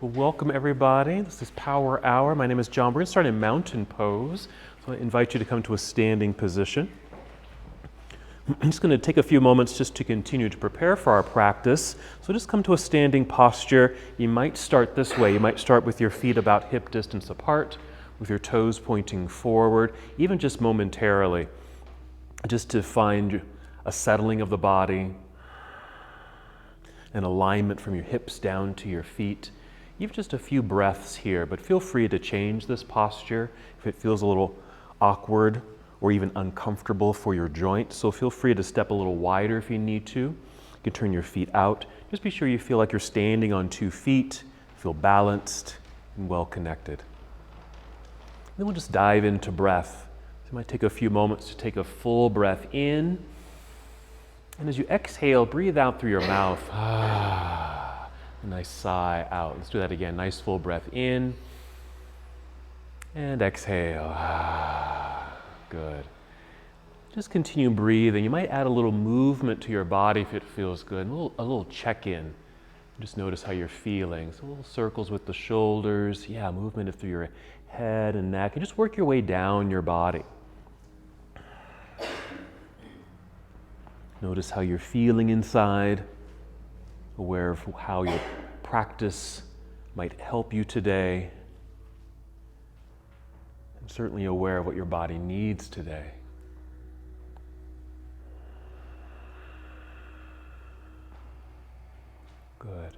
Well, welcome everybody. This is Power Hour. My name is John. We're going to start in mountain pose. So I invite you to come to a standing position. I'm just going to take a few moments just to continue to prepare for our practice. So just come to a standing posture. You might start this way. You might start with your feet about hip distance apart, with your toes pointing forward, even just momentarily, just to find a settling of the body, an alignment from your hips down to your feet. Even just a few breaths here, but feel free to change this posture if it feels a little awkward or even uncomfortable for your joint. So feel free to step a little wider if you need to. You can turn your feet out. Just be sure you feel like you're standing on 2 feet, feel balanced and well connected. Then we'll just dive into breath. So you might take a few moments to take a full breath in. And as you exhale, breathe out through your mouth. A nice sigh out. Let's do that again. Nice full breath in and exhale. Good. Just continue breathing. You might add a little movement to your body if it feels good. A little check-in. Just notice how you're feeling. So little circles with the shoulders. Yeah, movement through your head and neck. And just work your way down your body. Notice how you're feeling inside. Aware of how your practice might help you today, and certainly aware of what your body needs today. Good.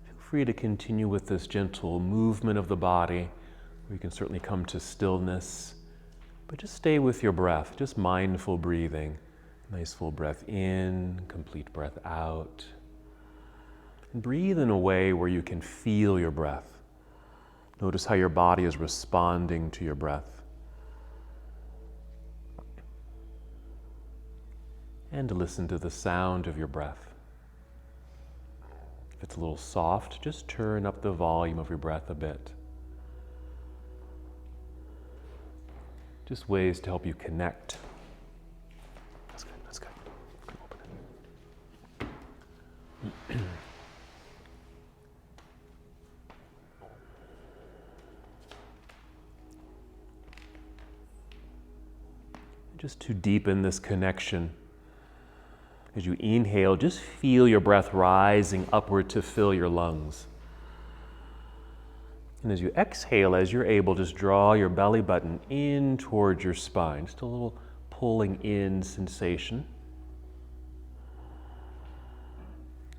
Feel free to continue with this gentle movement of the body, where you can certainly come to stillness, but just stay with your breath, just mindful breathing. Nice full breath in, complete breath out. And breathe in a way where you can feel your breath. Notice how your body is responding to your breath. And to listen to the sound of your breath. If it's a little soft, just turn up the volume of your breath a bit. Just ways to help you connect. That's good, that's good. Open it. Just to deepen this connection, as you inhale, just feel your breath rising upward to fill your lungs. And as you exhale, as you're able, just draw your belly button in towards your spine. Just a little pulling in sensation.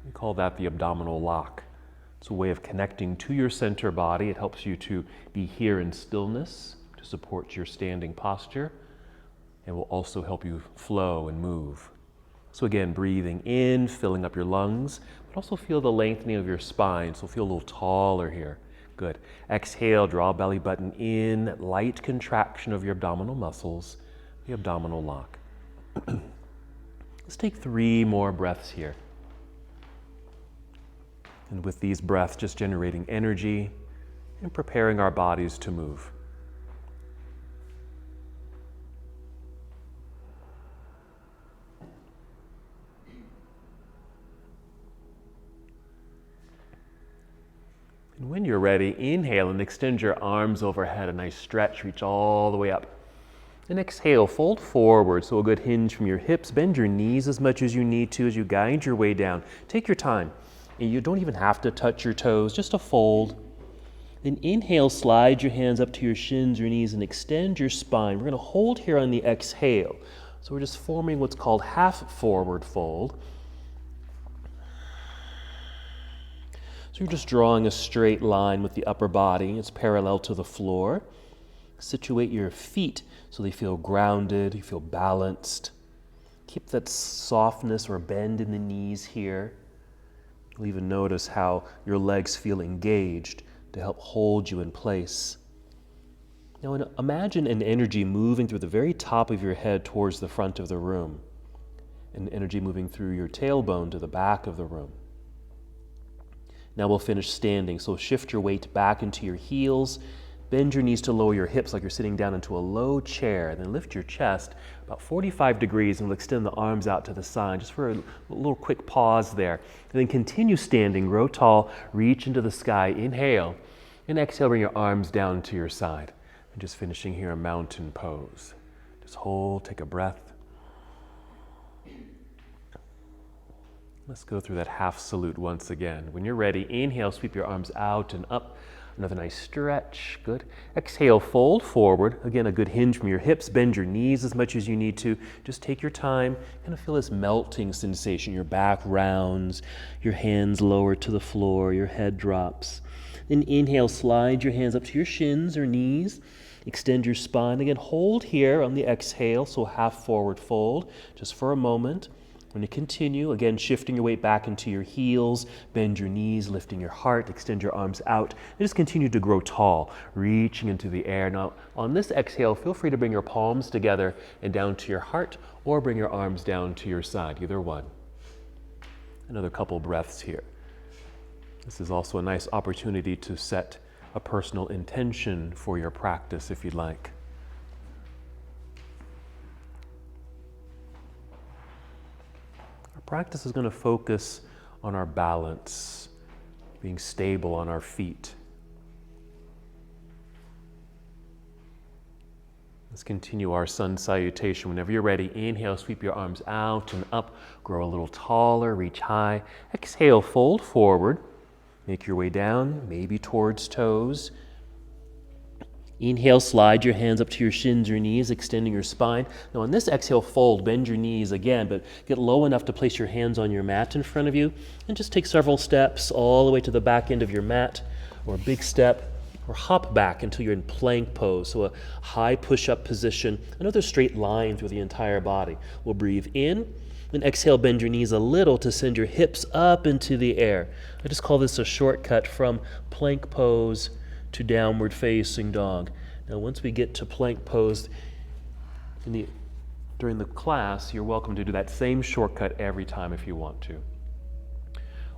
We call that the abdominal lock. It's a way of connecting to your center body. It helps you to be here in stillness, to support your standing posture. And will also help you flow and move. So again, breathing in, filling up your lungs, but also feel the lengthening of your spine, so feel a little taller here. Good. Exhale, draw belly button in, light contraction of your abdominal muscles, the abdominal lock. Let's take 3 more breaths here. And with these breaths, just generating energy and preparing our bodies to move. And when you're ready, inhale and extend your arms overhead, a nice stretch, reach all the way up. And exhale, fold forward, so a good hinge from your hips. Bend your knees as much as you need to as you guide your way down. Take your time. And you don't even have to touch your toes, just a fold. Then inhale, slide your hands up to your shins, your knees, and extend your spine. We're going to hold here on the exhale. So we're just forming what's called half forward fold. So you're just drawing a straight line with the upper body. It's parallel to the floor. Situate your feet so they feel grounded, you feel balanced. Keep that softness or bend in the knees here. You'll even notice how your legs feel engaged to help hold you in place. Now imagine an energy moving through the very top of your head towards the front of the room. An energy moving through your tailbone to the back of the room. Now we'll finish standing, so shift your weight back into your heels. Bend your knees to lower your hips like you're sitting down into a low chair. Then lift your chest about 45 degrees and we'll extend the arms out to the side just for a little quick pause there. And then continue standing, grow tall, reach into the sky. Inhale and exhale, bring your arms down to your side. And just finishing here a mountain pose. Just hold, take a breath. Let's go through that half salute once again. When you're ready, inhale, sweep your arms out and up. Another nice stretch, good. Exhale, fold forward. Again, a good hinge from your hips. Bend your knees as much as you need to. Just take your time. Kind of feel this melting sensation. Your back rounds, your hands lower to the floor, your head drops. Then inhale, slide your hands up to your shins or knees. Extend your spine. Again, hold here on the exhale, so half forward fold, just for a moment. When you continue, again, shifting your weight back into your heels, bend your knees, lifting your heart, extend your arms out, and just continue to grow tall, reaching into the air. Now, on this exhale, feel free to bring your palms together and down to your heart, or bring your arms down to your side, either one. Another couple breaths here. This is also a nice opportunity to set a personal intention for your practice, if you'd like. Practice is going to focus on our balance, being stable on our feet. Let's continue our sun salutation. Whenever you're ready, inhale, sweep your arms out and up, grow a little taller, reach high. Exhale, fold forward, make your way down, maybe towards toes. Inhale, slide your hands up to your shins or knees, extending your spine. Now on this exhale, fold, bend your knees again, but get low enough to place your hands on your mat in front of you, and just take several steps all the way to the back end of your mat, or a big step, or hop back until you're in plank pose, so a high push-up position, another straight line through the entire body. We'll breathe in, and exhale, bend your knees a little to send your hips up into the air. I just call this a shortcut from plank pose to downward facing dog. Now once we get to plank pose during the class, you're welcome to do that same shortcut every time if you want to.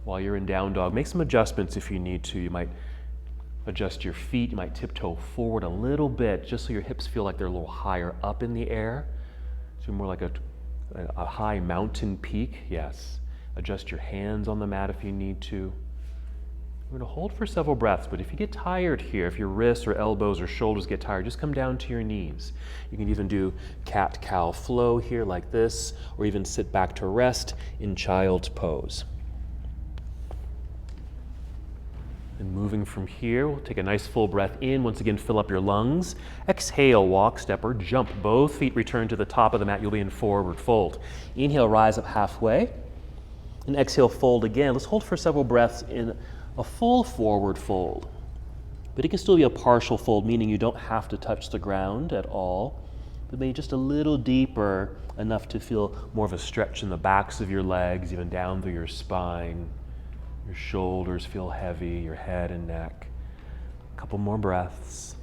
While you're in down dog, make some adjustments if you need to. You might adjust your feet, you might tiptoe forward a little bit just so your hips feel like they're a little higher up in the air. So more like a high mountain peak, yes. Adjust your hands on the mat if you need to. We're going to hold for several breaths, but if you get tired here, if your wrists or elbows or shoulders get tired, just come down to your knees. You can even do cat-cow flow here like this, or even sit back to rest in child's pose. And moving from here, we'll take a nice full breath in. Once again, fill up your lungs. Exhale, walk, step, or jump. Both feet return to the top of the mat. You'll be in forward fold. Inhale, rise up halfway. And exhale, fold again. Let's hold for several breaths in a full forward fold, but it can still be a partial fold, meaning you don't have to touch the ground at all, but maybe just a little deeper, enough to feel more of a stretch in the backs of your legs, even down through your spine. Your shoulders feel heavy, your head and neck. A couple more breaths.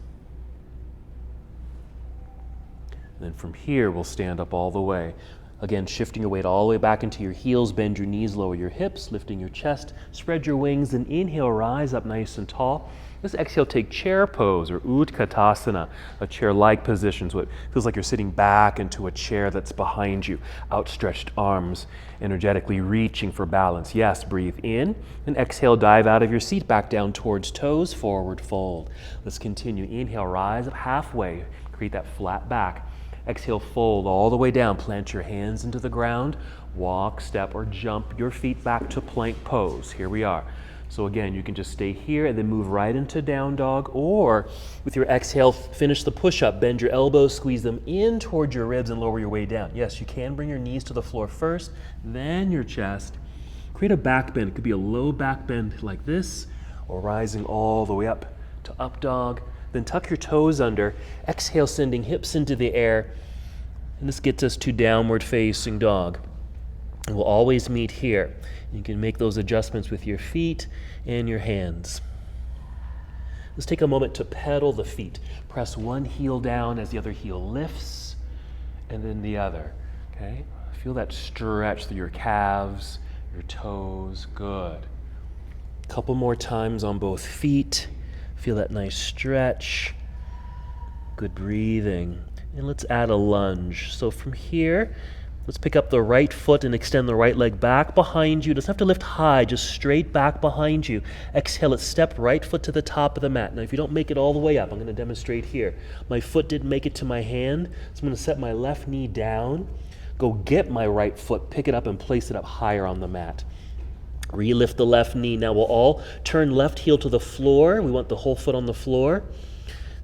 And then from here, we'll stand up all the way. Again, shifting your weight all the way back into your heels, bend your knees, lower your hips, lifting your chest, spread your wings, and inhale, rise up nice and tall. This exhale, take chair pose or Utkatasana, a chair-like position. So it feels like you're sitting back into a chair that's behind you, outstretched arms, energetically reaching for balance. Yes, breathe in, and exhale, dive out of your seat, back down towards toes, forward fold. Let's continue. Inhale, rise up halfway, create that flat back. Exhale, fold all the way down. Plant your hands into the ground. Walk, step, or jump your feet back to plank pose. Here we are. So again, you can just stay here and then move right into down dog, or with your exhale, finish the push-up. Bend your elbows, squeeze them in towards your ribs, and lower your way down. Yes, you can bring your knees to the floor first, then your chest. Create a back bend. It could be a low back bend like this, or rising all the way up to up dog. Then tuck your toes under. Exhale, sending hips into the air. And this gets us to downward facing dog. And we'll always meet here. You can make those adjustments with your feet and your hands. Let's take a moment to pedal the feet. Press one heel down as the other heel lifts, and then the other. Okay? Feel that stretch through your calves, your toes. Good. A couple more times on both feet. Feel that nice stretch. Good breathing. And let's add a lunge. So from here, let's pick up the right foot and extend the right leg back behind you. It doesn't have to lift high, just straight back behind you. Exhale, let's step right foot to the top of the mat. Now, if you don't make it all the way up, I'm going to demonstrate here. My foot didn't make it to my hand, so I'm going to set my left knee down, go get my right foot, pick it up and place it up higher on the mat. Relift the left knee. Now we'll all turn left heel to the floor. We want the whole foot on the floor.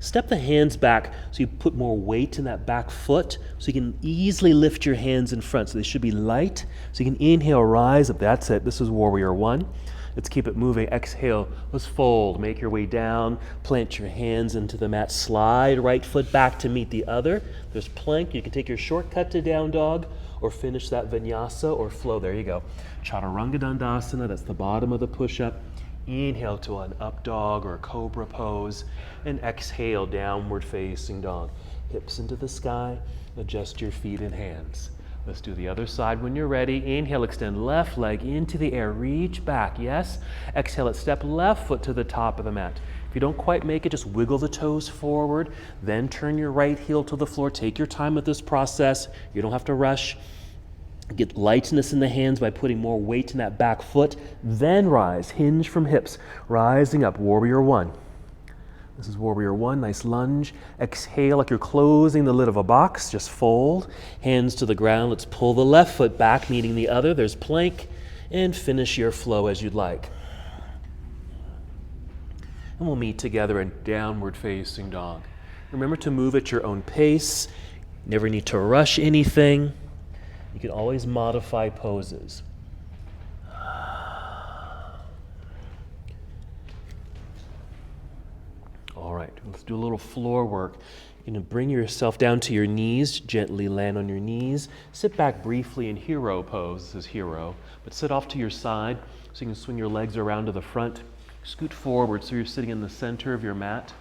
Step the hands back so you put more weight in that back foot so you can easily lift your hands in front. So they should be light. So you can inhale, rise up. That's it. This is warrior one. Let's keep it moving. Exhale. Let's fold. Make your way down. Plant your hands into the mat. Slide right foot back to meet the other. There's plank. You can take your shortcut to down dog or finish that vinyasa or flow. There you go. Chaturanga Dandasana. That's the bottom of the push-up. Inhale to an up dog or a cobra pose, and exhale, downward facing dog. Hips into the sky, adjust your feet and hands. Let's do the other side when you're ready. Inhale, extend left leg into the air, reach back, yes. Exhale, let's step left foot to the top of the mat. If you don't quite make it, just wiggle the toes forward, then turn your right heel to the floor. Take your time with this process. You don't have to rush. Get lightness in the hands by putting more weight in that back foot, then rise, hinge from hips, rising up, warrior one. This is warrior one, nice lunge. Exhale like you're closing the lid of a box, just fold, hands to the ground. Let's pull the left foot back, meeting the other. There's plank, and finish your flow as you'd like. And we'll meet together in downward facing dog. Remember to move at your own pace. Never need to rush anything. You can always modify poses. All right, let's do a little floor work. You're going to bring yourself down to your knees, gently land on your knees. Sit back briefly in hero pose. This is hero. But sit off to your side so you can swing your legs around to the front. Scoot forward so you're sitting in the center of your mat.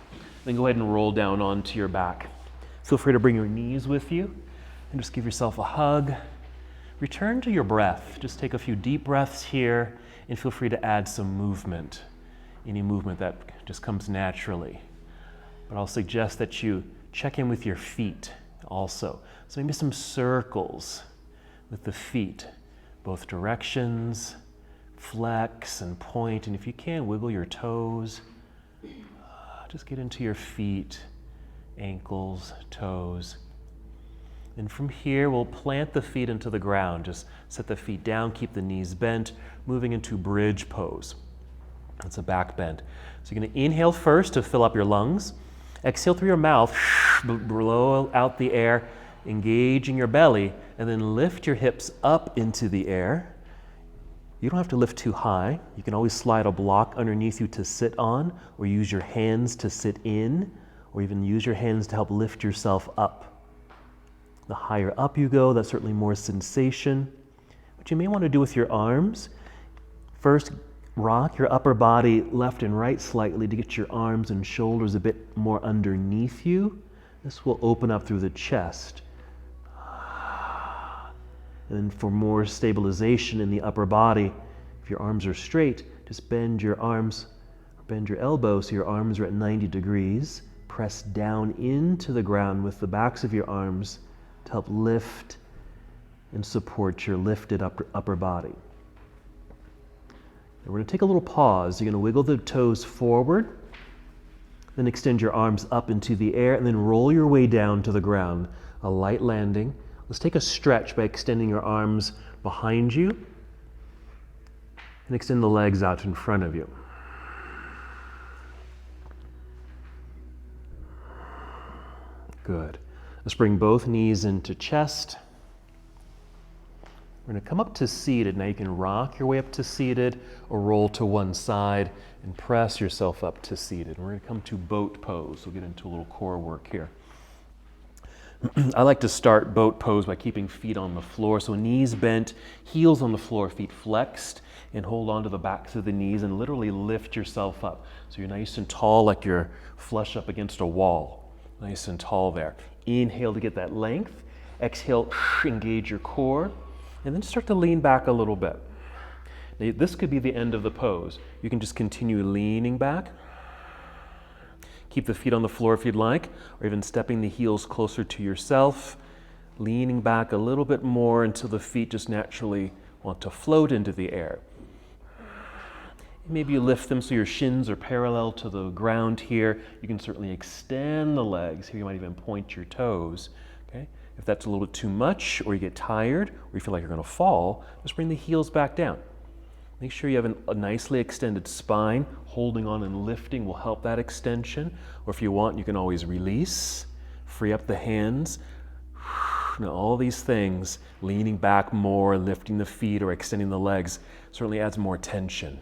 Then go ahead and roll down onto your back. Feel free to bring your knees with you and just give yourself a hug. Return to your breath. Just take a few deep breaths here and feel free to add some movement. Any movement that just comes naturally. But I'll suggest that you check in with your feet also. So maybe some circles with the feet, both directions, flex and point, and if you can, wiggle your toes. Just get into your feet, ankles, toes. And from here, we'll plant the feet into the ground. Just set the feet down, keep the knees bent, moving into bridge pose. That's a back bend. So you're going to inhale first to fill up your lungs. Exhale through your mouth, blow out the air, engaging your belly, and then lift your hips up into the air. You don't have to lift too high. You can always slide a block underneath you to sit on, or use your hands to sit in, or even use your hands to help lift yourself up. The higher up you go, that's certainly more sensation. What you may want to do with your arms, first rock your upper body left and right slightly to get your arms and shoulders a bit more underneath you. This will open up through the chest. And then for more stabilization in the upper body, if your arms are straight, just bend your arms, bend your elbows so your arms are at 90 degrees. Press down into the ground with the backs of your arms to help lift and support your lifted upper body. And we're going to take a little pause. You're going to wiggle the toes forward, then extend your arms up into the air, and then roll your way down to the ground. A light landing. Let's take a stretch by extending your arms behind you and extend the legs out in front of you. Good. Let's bring both knees into chest. We're going to come up to seated. Now you can rock your way up to seated or roll to one side and press yourself up to seated. We're going to come to boat pose. We'll get into a little core work here. I like to start boat pose by keeping feet on the floor. So knees bent, heels on the floor, feet flexed, and hold on to the backs of the knees and literally lift yourself up. So you're nice and tall like you're flush up against a wall. Nice and tall there. Inhale to get that length. Exhale, engage your core. And then start to lean back a little bit. Now, this could be the end of the pose. You can just continue leaning back. Keep the feet on the floor if you'd like, or even stepping the heels closer to yourself, leaning back a little bit more until the feet just naturally want to float into the air. Maybe you lift them so your shins are parallel to the ground here. You can certainly extend the legs. Here you might even point your toes. Okay? If that's a little bit too much, or you get tired, or you feel like you're going to fall, just bring the heels back down. Make sure you have a nicely extended spine. Holding on and lifting will help that extension. Or if you want, you can always release, free up the hands. Now all these things, leaning back more, lifting the feet or extending the legs, certainly adds more tension.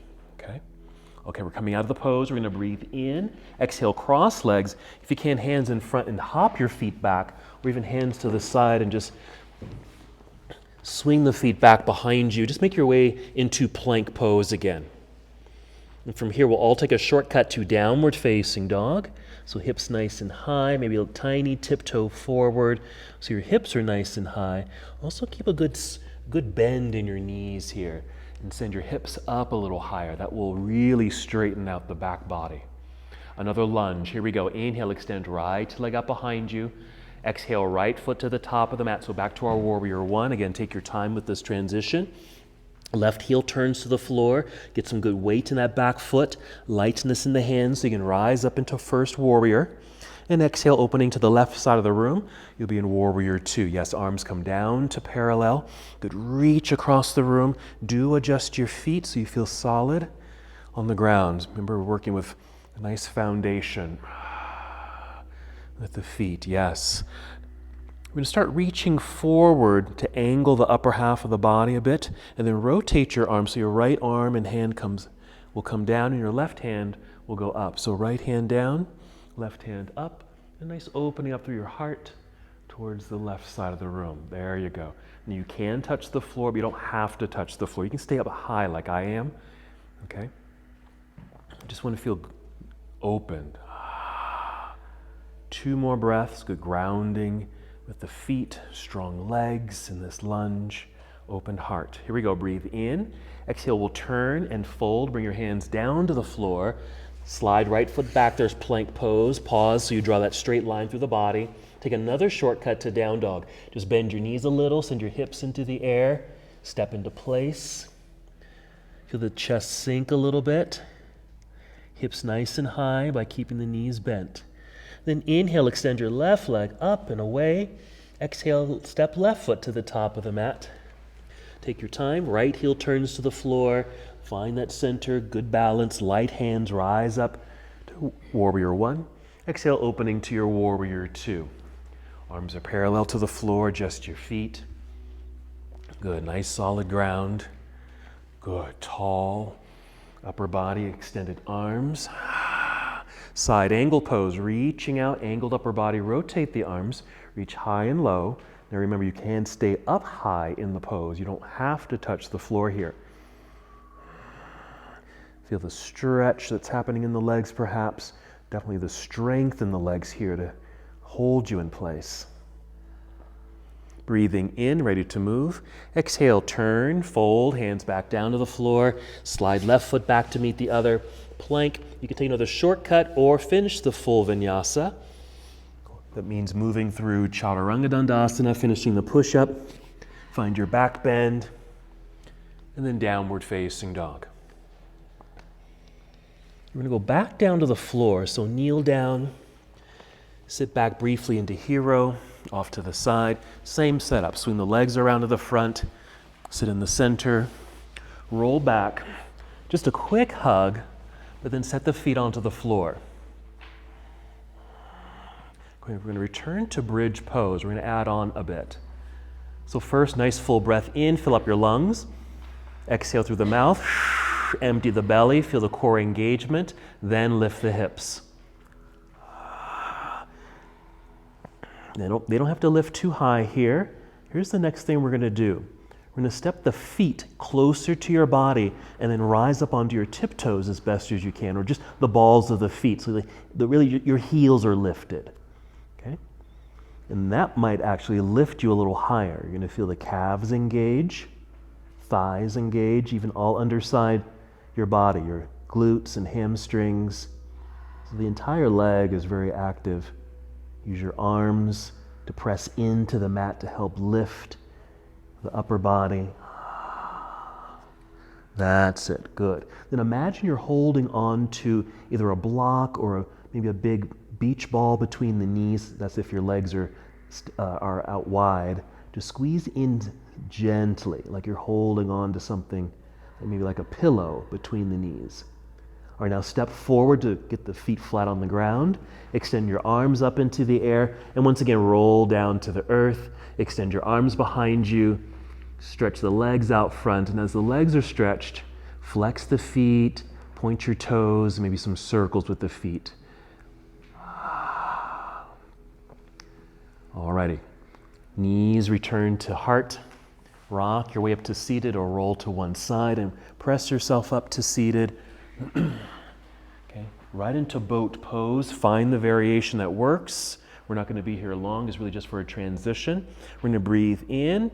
Okay, we're coming out of the pose. We're going to breathe in. Exhale, cross legs. If you can, hands in front and hop your feet back, or even hands to the side and just swing the feet back behind you. Just make your way into plank pose again. And from here, we'll all take a shortcut to downward facing dog. So hips nice and high, maybe a tiny tiptoe forward so your hips are nice and high. Also keep a good bend in your knees here. And send your hips up a little higher. That will really straighten out the back body. Another lunge. Here we go. Inhale, extend right leg up behind you. Exhale, right foot to the top of the mat. So back to our warrior one. Again, take your time with this transition. Left heel turns to the floor. Get some good weight in that back foot. Lightness in the hands so you can rise up into first warrior. And exhale, opening to the left side of the room. You'll be in warrior two. Yes, arms come down to parallel. Good reach across the room. Do adjust your feet so you feel solid on the ground. Remember, we're working with a nice foundation with the feet. Yes. We're going to start reaching forward to angle the upper half of the body a bit, and then rotate your arm so your right arm and hand will come down and your left hand will go up. So right hand down, left hand up, a nice opening up through your heart towards the left side of the room. There you go. And you can touch the floor, but you don't have to touch the floor. You can stay up high like I am, okay? I just want to feel opened. 2 more breaths, good grounding with the feet, strong legs in this lunge, open heart. Here we go, breathe in. Exhale, we'll turn and fold. Bring your hands down to the floor. Slide right foot back, there's plank pose. Pause so you draw that straight line through the body. Take another shortcut to down dog. Just bend your knees a little, send your hips into the air, step into place. Feel the chest sink a little bit. Hips nice and high by keeping the knees bent. Then inhale, extend your left leg up and away. Exhale, step left foot to the top of the mat. Take your time, right heel turns to the floor. Find that center, good balance, light hands rise up to warrior one. Exhale, opening to your warrior two. Arms are parallel to the floor, just your feet. Good, nice solid ground. Good, tall upper body, extended arms. Side angle pose, reaching out, angled upper body, rotate the arms, reach high and low. Now remember, you can stay up high in the pose. You don't have to touch the floor here. Feel the stretch that's happening in the legs perhaps. Definitely the strength in the legs here to hold you in place. Breathing in, ready to move. Exhale, turn, fold, hands back down to the floor. Slide left foot back to meet the other. Plank. You can take another shortcut or finish the full vinyasa. That means moving through Chaturanga Dandasana, finishing the push-up. Find your back bend. And then downward facing dog. We're going to go back down to the floor. So kneel down. Sit back briefly into hero. Off to the side. Same setup. Swing the legs around to the front. Sit in the center. Roll back. Just a quick hug, but then set the feet onto the floor. Okay, we're going to return to bridge pose. We're going to add on a bit. So first, nice full breath in. Fill up your lungs. Exhale through the mouth. Empty the belly. Feel the core engagement. Then lift the hips. They don't have to lift too high here. Here's the next thing we're going to do. We're going to step the feet closer to your body and then rise up onto your tiptoes as best as you can, or just the balls of the feet, so really your heels are lifted. Okay? And that might actually lift you a little higher. You're going to feel the calves engage, thighs engage, even all underside your body, your glutes and hamstrings. So the entire leg is very active. Use your arms to press into the mat to help lift the upper body. That's it, good. Then imagine you're holding on to either a block or maybe a big beach ball between the knees. That's if your legs are out wide. Just squeeze in gently, like you're holding on to something, maybe like a pillow between the knees. All right, now step forward to get the feet flat on the ground. Extend your arms up into the air, and once again, roll down to the earth. Extend your arms behind you. Stretch the legs out front, and as the legs are stretched, flex the feet, point your toes, maybe some circles with the feet. Alrighty, knees return to heart. Rock your way up to seated or roll to one side and press yourself up to seated. Okay, right into boat pose. Find the variation that works. We're not going to be here long. It's really just for a transition. We're going to breathe in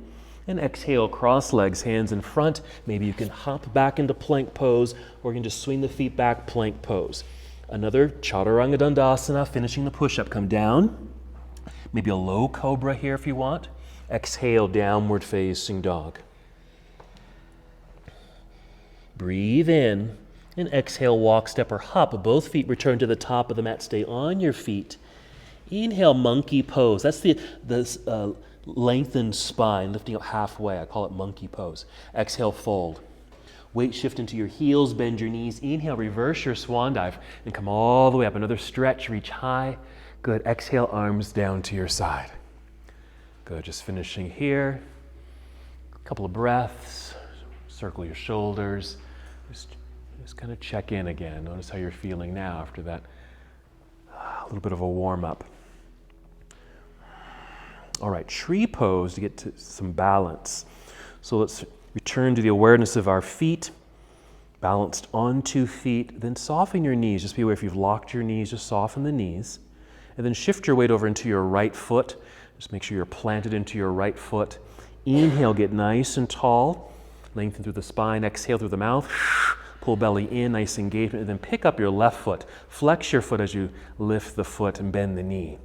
and exhale, cross legs, hands in front. Maybe you can hop back into plank pose, or you can just swing the feet back, plank pose. Another Chaturanga Dandasana, finishing the push-up. Come down. Maybe a low cobra here if you want. Exhale, downward facing dog. Breathe in and exhale, walk, step, or hop. Both feet return to the top of the mat. Stay on your feet. Inhale, monkey pose. That's the lengthened spine, lifting up halfway. I call it monkey pose. Exhale, fold. Weight shift into your heels, bend your knees. Inhale, reverse your swan dive and come all the way up. Another stretch, reach high. Good. Exhale, arms down to your side. Good. Just finishing here. A couple of breaths. Circle your shoulders. Just kind of check in again. Notice how you're feeling now after that. A little bit of a warm up. All right, tree pose to get to some balance. So let's return to the awareness of our feet, balanced on 2 feet. Then soften your knees. Just be aware if you've locked your knees, just soften the knees. And then shift your weight over into your right foot. Just make sure you're planted into your right foot. Inhale, get nice and tall. Lengthen through the spine. Exhale through the mouth. Pull belly in, nice engagement. And then pick up your left foot. Flex your foot as you lift the foot and bend the knee.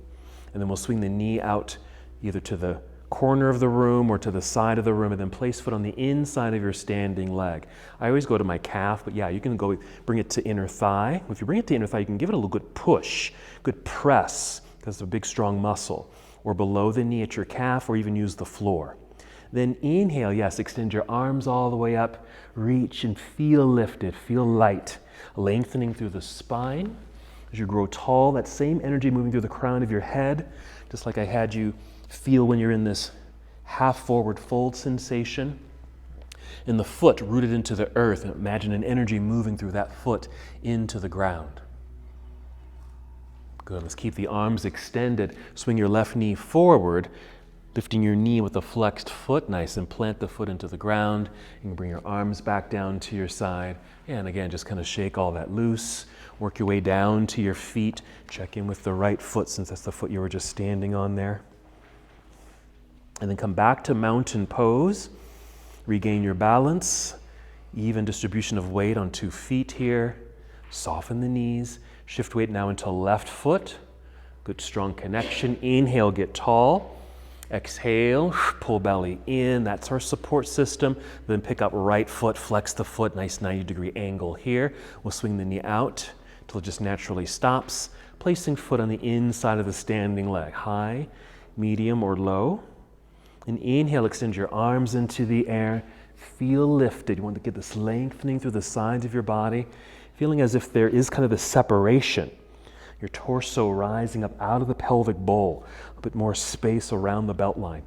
And then we'll swing the knee out either to the corner of the room or to the side of the room, and then place foot on the inside of your standing leg. I always go to my calf, but yeah, you can go bring it to inner thigh. If you bring it to inner thigh, you can give it a little good push, good press, because it's a big, strong muscle, or below the knee at your calf, or even use the floor. Then inhale, yes, extend your arms all the way up, reach and feel lifted, feel light, lengthening through the spine. As you grow tall, that same energy moving through the crown of your head, just like I had you feel when you're in this half forward fold sensation. And the foot rooted into the earth. And imagine an energy moving through that foot into the ground. Good. Let's keep the arms extended. Swing your left knee forward, lifting your knee with a flexed foot. Nice. And plant the foot into the ground. You can bring your arms back down to your side. And again, just kind of shake all that loose. Work your way down to your feet. Check in with the right foot, since that's the foot you were just standing on there. And then come back to mountain pose. Regain your balance. Even distribution of weight on 2 feet here. Soften the knees. Shift weight now into left foot. Good strong connection. Inhale, get tall. Exhale, pull belly in. That's our support system. Then pick up right foot, flex the foot. Nice 90-degree angle here. We'll swing the knee out until it just naturally stops. Placing foot on the inside of the standing leg. High, medium, or low. And inhale, extend your arms into the air. Feel lifted. You want to get this lengthening through the sides of your body, feeling as if there is kind of a separation. Your torso rising up out of the pelvic bowl, a bit more space around the belt line.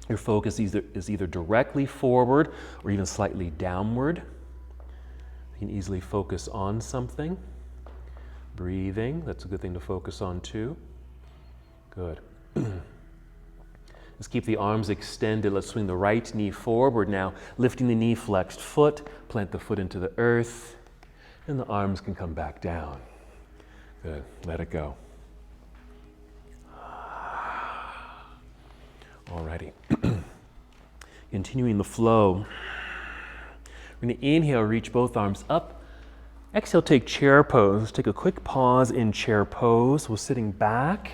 Your focus is either directly forward or even slightly downward. You can easily focus on something. Breathing, that's a good thing to focus on too. Good. Let's keep the arms extended. Let's swing the right knee forward now, lifting the knee, flexed foot, plant the foot into the earth, and the arms can come back down. Good, let it go. Alrighty. Continuing the flow. We're going to inhale, reach both arms up Exhale, take chair pose. Let's take a quick pause in chair pose. We're sitting back,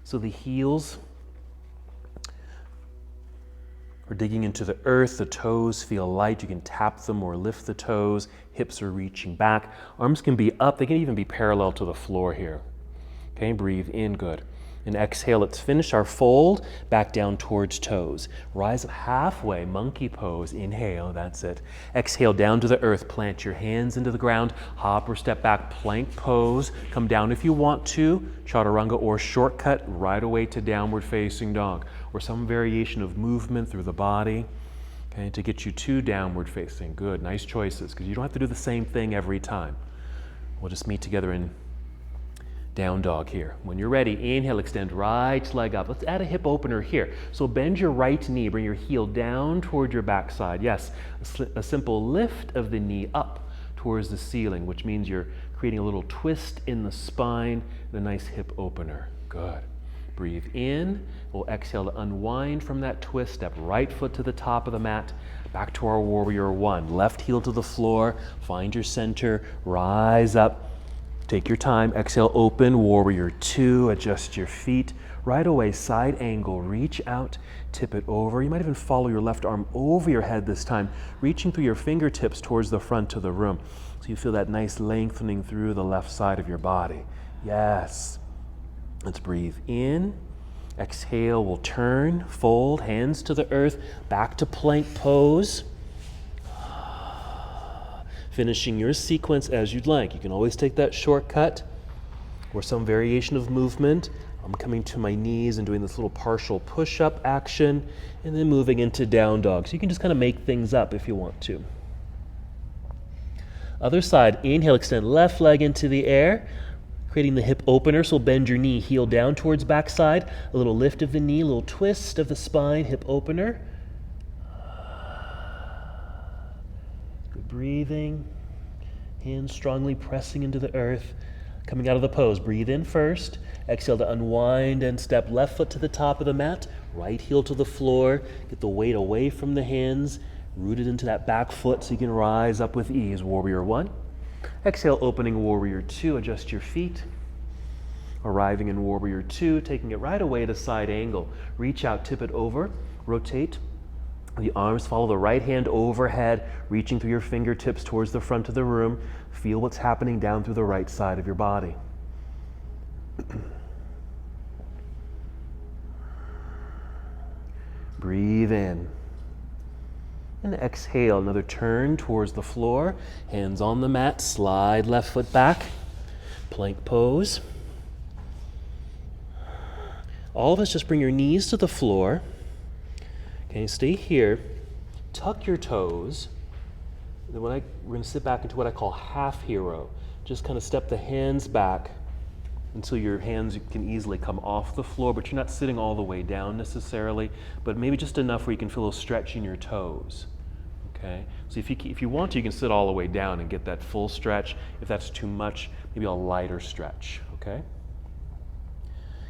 so the heels are digging into the earth. The toes feel light. You can tap them or lift the toes. Hips are reaching back. Arms can be up. They can even be parallel to the floor here. Okay, breathe in, good. And exhale, let's finish our fold, back down towards toes. Rise up halfway, monkey pose, inhale, that's it. Exhale, down to the earth, plant your hands into the ground, hop or step back, plank pose. Come down if you want to, chaturanga or shortcut, right away to downward facing dog, or some variation of movement through the body, okay, to get you to downward facing. Good, nice choices, because you don't have to do the same thing every time. We'll just meet together in down dog here. When you're ready, inhale, extend right leg up. Let's add a hip opener here. So bend your right knee, bring your heel down toward your backside. Yes, a simple lift of the knee up towards the ceiling, which means you're creating a little twist in the spine, the nice hip opener. Good. Breathe in. We'll exhale to unwind from that twist. Step right foot to the top of the mat. Back to our warrior one. Left heel to the floor. Find your center. Rise up. Take your time, exhale, open, warrior two, adjust your feet. Right away, side angle, reach out, tip it over. You might even follow your left arm over your head this time, reaching through your fingertips towards the front of the room. So you feel that nice lengthening through the left side of your body. Yes. Let's breathe in. Exhale, we'll turn, fold, hands to the earth, back to plank pose. Finishing your sequence as you'd like. You can always take that shortcut or some variation of movement. I'm coming to my knees and doing this little partial push-up action and then moving into down dog. So you can just kind of make things up if you want to. Other side, inhale, extend left leg into the air, creating the hip opener. So bend your knee, heel down towards backside, a little lift of the knee, a little twist of the spine, hip opener. Breathing, hands strongly pressing into the earth. Coming out of the pose, breathe in first. Exhale to unwind and step left foot to the top of the mat, right heel to the floor. Get the weight away from the hands, rooted into that back foot so you can rise up with ease. Warrior one. Exhale, opening warrior two. Adjust your feet. Arriving in warrior two, taking it right away to side angle. Reach out, tip it over, rotate. The arms follow the right hand overhead, reaching through your fingertips towards the front of the room. Feel what's happening down through the right side of your body. Breathe in. And exhale, another turn towards the floor. Hands on the mat, slide left foot back. Plank pose. All of us just bring your knees to the floor. Okay, stay here, tuck your toes. Then we're going to sit back into what I call half hero. Just kind of step the hands back until your hands can easily come off the floor, but you're not sitting all the way down necessarily, but maybe just enough where you can feel a stretch in your toes. Okay, so if you want to, you can sit all the way down and get that full stretch. If that's too much, maybe a lighter stretch, okay?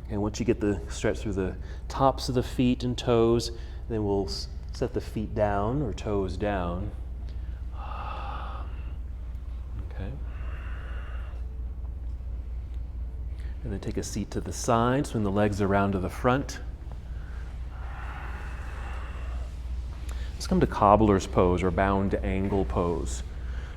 And once you get the stretch through the tops of the feet and toes, then we'll set the feet down or toes down. Okay. And then take a seat to the side, swing the legs around to the front. Let's come to cobbler's pose or bound angle pose.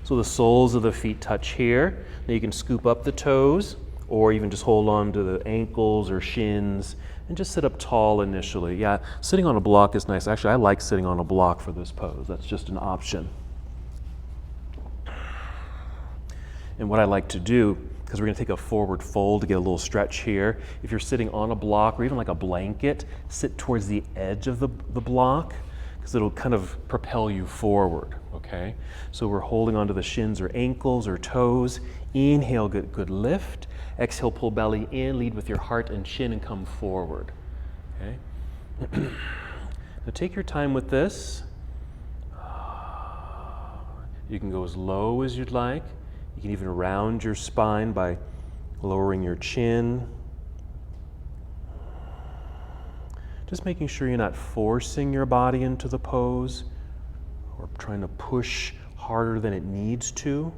So the soles of the feet touch here. Now you can scoop up the toes or even just hold on to the ankles or shins and just sit up tall initially. Yeah, sitting on a block is nice. Actually, I like sitting on a block for this pose. That's just an option. And what I like to do, because we're going to take a forward fold to get a little stretch here, if you're sitting on a block or even like a blanket, sit towards the edge of the block because it'll kind of propel you forward, okay? So we're holding onto the shins or ankles or toes. Inhale, good lift. Exhale, pull belly in, lead with your heart and chin and come forward, okay? Now take your time with this. You can go as low as you'd like. You can even round your spine by lowering your chin. Just making sure you're not forcing your body into the pose or trying to push harder than it needs to.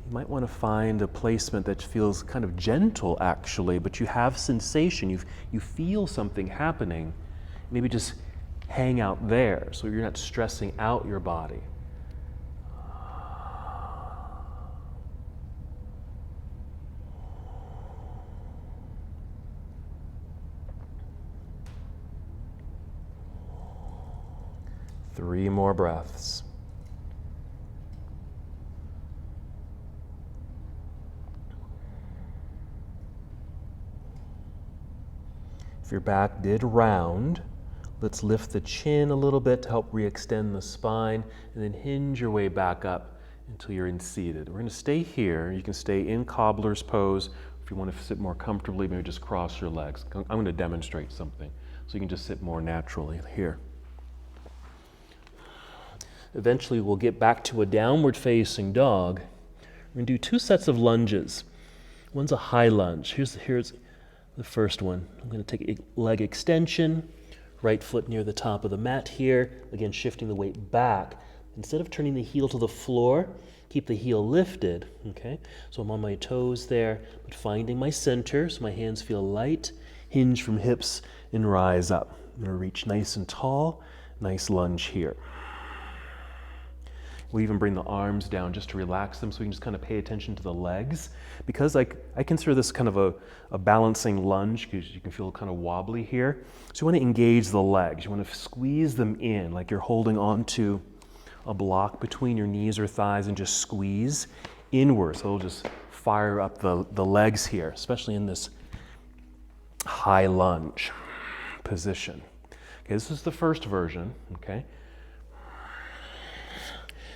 You might want to find a placement that feels kind of gentle actually, but you have sensation, you feel something happening. Maybe just hang out there so you're not stressing out your body. Three more breaths. If your back did round, let's lift the chin a little bit to help re-extend the spine, and then hinge your way back up until you're in seated. We're going to stay here. You can stay in cobbler's pose. If you want to sit more comfortably, maybe just cross your legs. I'm going to demonstrate something so you can just sit more naturally here. Eventually we'll get back to a downward facing dog. We're going to do 2 sets of lunges. One's a high lunge. Here's the first one. I'm going to take a leg extension, right foot near the top of the mat here. Again, shifting the weight back. Instead of turning the heel to the floor, keep the heel lifted, okay? So I'm on my toes there, but finding my center so my hands feel light. Hinge from hips and rise up. I'm going to reach nice and tall. Nice lunge here. We'll even bring the arms down just to relax them so we can just kind of pay attention to the legs. Because I consider this kind of a balancing lunge because you can feel kind of wobbly here. So you want to engage the legs. You want to squeeze them in like you're holding onto a block between your knees or thighs and just squeeze inward. So it'll just fire up the legs here, especially in this high lunge position. Okay, this is the first version, okay?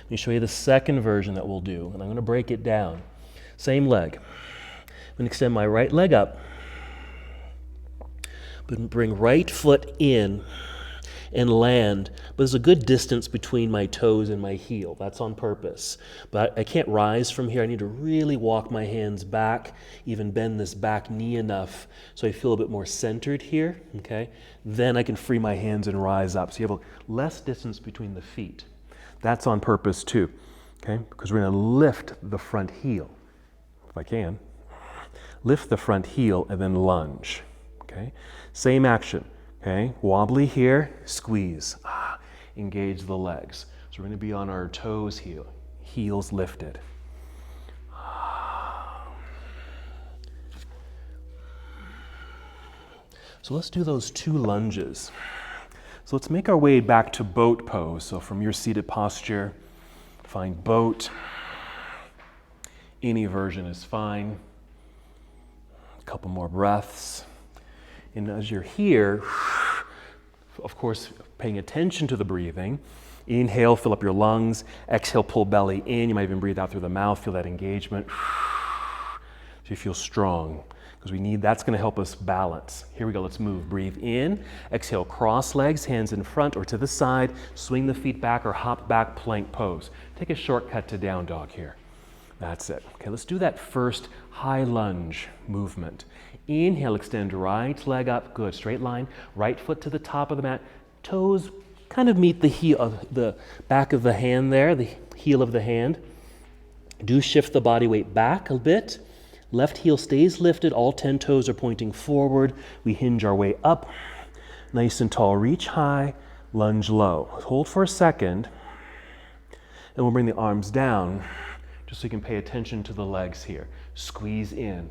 Let me show you the second version that we'll do, and I'm going to break it down. Same leg. I'm going to extend my right leg up, but bring right foot in and land. But there's a good distance between my toes and my heel. That's on purpose. But I can't rise from here. I need to really walk my hands back, even bend this back knee enough so I feel a bit more centered here, okay? Then I can free my hands and rise up. So you have a less distance between the feet. That's on purpose too, okay? Because we're going to lift the front heel, if I can. Lift the front heel and then lunge, okay? Same action, okay? Wobbly here, squeeze. Engage the legs. So we're going to be on our toes here, heels lifted. So let's do those 2 lunges. So let's make our way back to boat pose. So from your seated posture, find boat. Any version is fine. A couple more breaths. And as you're here, of course, paying attention to the breathing. Inhale, fill up your lungs. Exhale, pull belly in. You might even breathe out through the mouth. Feel that engagement. So you feel strong. Because that's going to help us balance. Here we go, let's move. Breathe in, exhale, cross legs, hands in front or to the side, swing the feet back or hop back, plank pose. Take a shortcut to down dog here. That's it. Okay, let's do that first high lunge movement. Inhale, extend right leg up, good, straight line, right foot to the top of the mat, toes kind of meet the heel, the back of the hand there, the heel of the hand. Do shift the body weight back a bit. Left heel stays lifted, all 10 toes are pointing forward. We hinge our way up, nice and tall, reach high, lunge low. Hold for a second, and we'll bring the arms down, just so you can pay attention to the legs here. Squeeze in,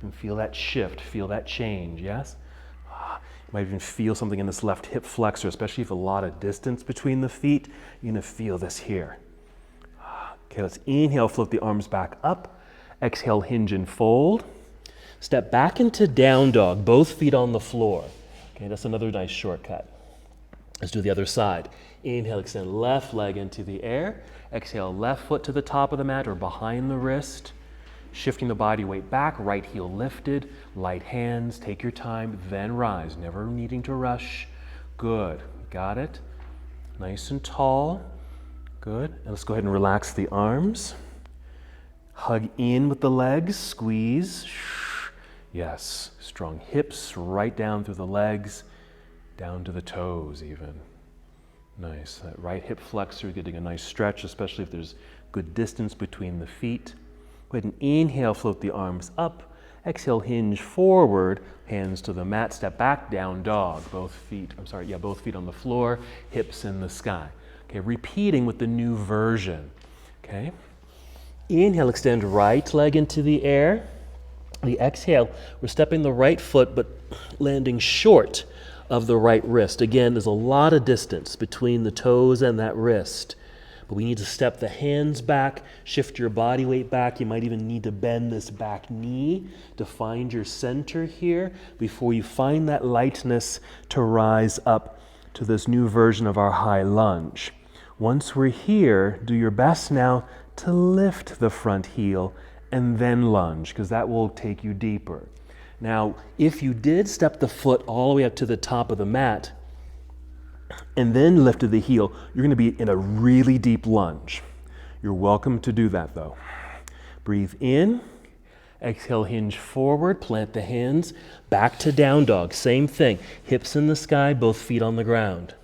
and feel that shift, feel that change, yes? You might even feel something in this left hip flexor, especially if a lot of distance between the feet, you're gonna feel this here. Okay, let's inhale, float the arms back up. Exhale, hinge and fold. Step back into down dog, both feet on the floor. Okay, that's another nice shortcut. Let's do the other side. Inhale, extend left leg into the air. Exhale, left foot to the top of the mat or behind the wrist. Shifting the body weight back, right heel lifted, light hands, take your time, then rise, never needing to rush. Good, got it. Nice and tall, good. And let's go ahead and relax the arms. Hug in with the legs, squeeze. Yes, strong hips right down through the legs, down to the toes even. Nice. That right hip flexor getting a nice stretch, especially if there's good distance between the feet. Go ahead and inhale, float the arms up. Exhale, hinge forward, hands to the mat, step back, down dog. Both feet on the floor, hips in the sky. Okay, repeating with the new version. Okay. Inhale, extend right leg into the air. The exhale, we're stepping the right foot but landing short of the right wrist. Again, there's a lot of distance between the toes and that wrist. But we need to step the hands back, shift your body weight back. You might even need to bend this back knee to find your center here before you find that lightness to rise up to this new version of our high lunge. Once we're here, do your best now to lift the front heel and then lunge, because that will take you deeper. Now, if you did step the foot all the way up to the top of the mat and then lifted the heel, you're going to be in a really deep lunge. You're welcome to do that though. Breathe in, exhale, hinge forward, plant the hands, back to down dog. Same thing, hips in the sky, both feet on the ground.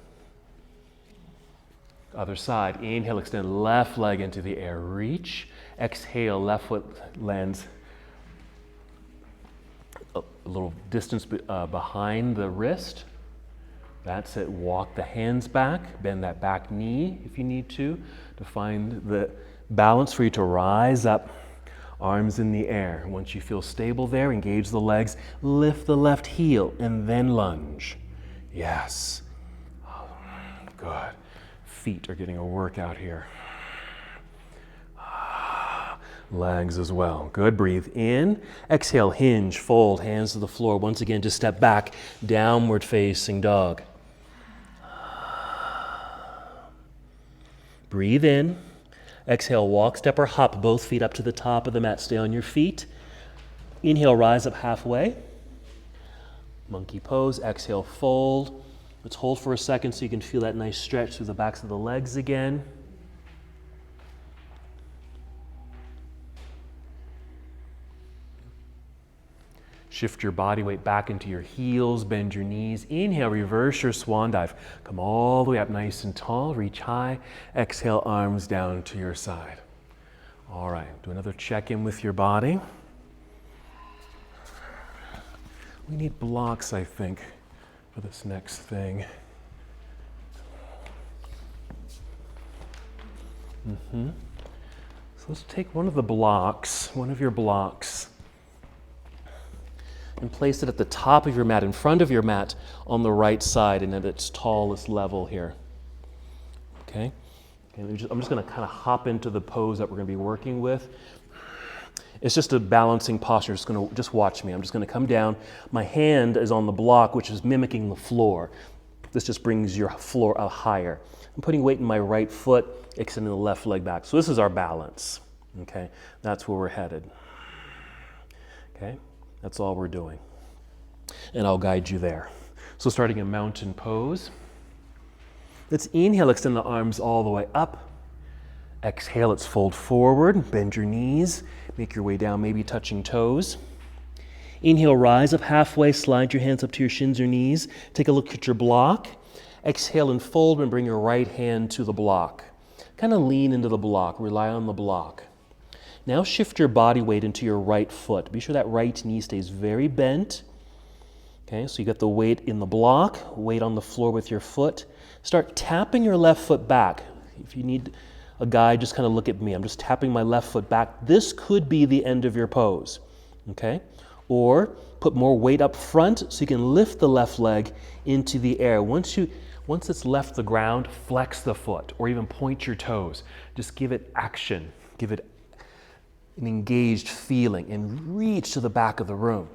Other side, inhale, extend left leg into the air, reach. Exhale, left foot lands a little distance behind the wrist. That's it. Walk the hands back, bend that back knee if you need to find the balance for you to rise up, arms in the air. Once you feel stable there, engage the legs, lift the left heel, and then lunge. Yes. Oh, good. Feet are getting a workout here. Legs as well. Good. Breathe in. Exhale, hinge, fold, hands to the floor. Once again, just step back, downward facing dog. Breathe in. Exhale, walk, step, or hop both feet up to the top of the mat. Stay on your feet. Inhale, rise up halfway. Monkey pose. Exhale, fold. Let's hold for a second so you can feel that nice stretch through the backs of the legs again. Shift your body weight back into your heels, bend your knees. Inhale, reverse your swan dive. Come all the way up nice and tall, reach high. Exhale, arms down to your side. All right, do another check-in with your body. We need blocks, I think, for this next thing. So let's take one of your blocks, and place it at the top of your mat, in front of your mat, on the right side and at its tallest level here. Okay? I'm just going to kind of hop into the pose that we're going to be working with. It's just a balancing posture. Just watch me. I'm just going to come down. My hand is on the block, which is mimicking the floor. This just brings your floor up higher. I'm putting weight in my right foot, extending the left leg back. So this is our balance. Okay? That's where we're headed. Okay? That's all we're doing. And I'll guide you there. So starting in mountain pose. Let's inhale, extend the arms all the way up. Exhale, let's fold forward, bend your knees, make your way down, maybe touching toes. Inhale, rise up halfway, slide your hands up to your shins or knees. Take a look at your block. Exhale and fold and bring your right hand to the block. Kind of lean into the block, rely on the block. Now shift your body weight into your right foot. Be sure that right knee stays very bent. Okay, so you got the weight in the block, weight on the floor with your foot. Start tapping your left foot back. If you need a guide, just kind of look at me. I'm just tapping my left foot back. This could be the end of your pose. Okay? Or put more weight up front so you can lift the left leg into the air. Once it's left the ground, flex the foot or even point your toes. Just give it action. Give it an engaged feeling and reach to the back of the room.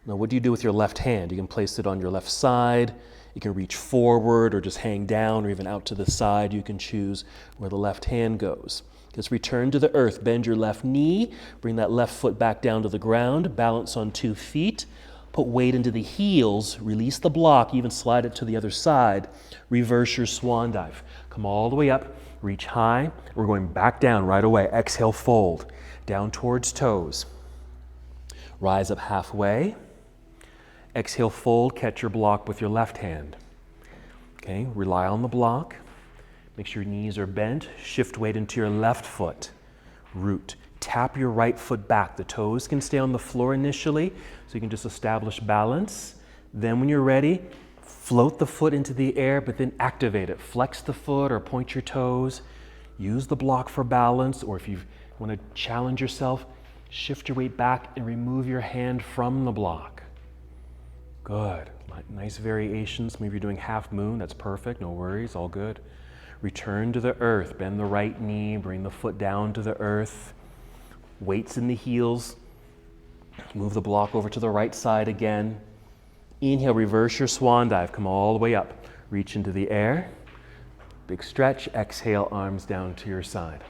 Now, what do you do with your left hand? You can place it on your left side. You can reach forward or just hang down or even out to the side. You can choose where the left hand goes. Just return to the earth. Bend your left knee. Bring that left foot back down to the ground. Balance on 2 feet. Put weight into the heels. Release the block. Even slide it to the other side. Reverse your swan dive. Come all the way up. Reach high. We're going back down right away. Exhale, fold. Down towards toes. Rise up halfway. Exhale, fold, catch your block with your left hand. Okay, rely on the block. Make sure your knees are bent. Shift weight into your left foot. Root. Tap your right foot back. The toes can stay on the floor initially, so you can just establish balance. Then when you're ready, float the foot into the air, but then activate it. Flex the foot or point your toes. Use the block for balance, or if you want to challenge yourself, shift your weight back and remove your hand from the block. Good. Nice variations. Maybe you're doing half moon. That's perfect. No worries. All good. Return to the earth. Bend the right knee. Bring the foot down to the earth. Weights in the heels. Move the block over to the right side again. Inhale, reverse your swan dive. Come all the way up. Reach into the air. Big stretch. Exhale, arms down to your side.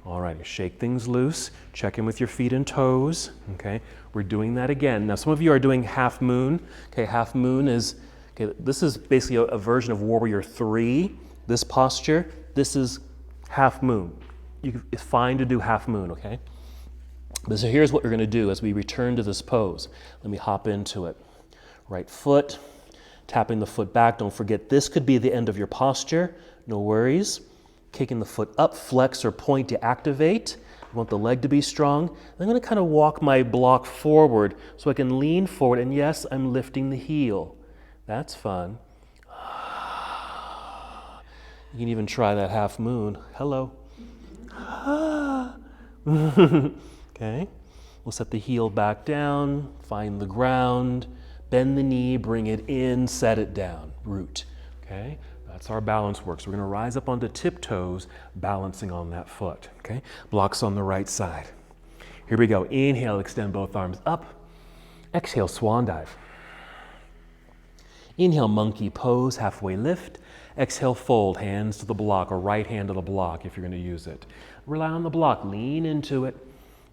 All right, shake things loose. Check in with your feet and toes. Okay, we're doing that again. Now, some of you are doing half moon. Okay, half moon is, okay, this is basically a version of Warrior 3. This posture, this is half moon. It's fine to do half moon, okay? But so here's what we're going to do as we return to this pose. Let me hop into it. Right foot, tapping the foot back. Don't forget, this could be the end of your posture. No worries. Kicking the foot up, flex or point to activate. You want the leg to be strong. I'm going to kind of walk my block forward so I can lean forward. And yes, I'm lifting the heel. That's fun. You can even try that half moon. Hello. Okay. We'll set the heel back down, find the ground, bend the knee, bring it in, set it down. Root. Okay. That's our balance work. So we're going to rise up onto tiptoes, balancing on that foot. Okay, blocks on the right side. Here we go. Inhale, extend both arms up. Exhale, swan dive. Inhale, monkey pose, halfway lift. Exhale, fold, hands to the block, or right hand to the block if you're going to use it. Rely on the block, lean into it.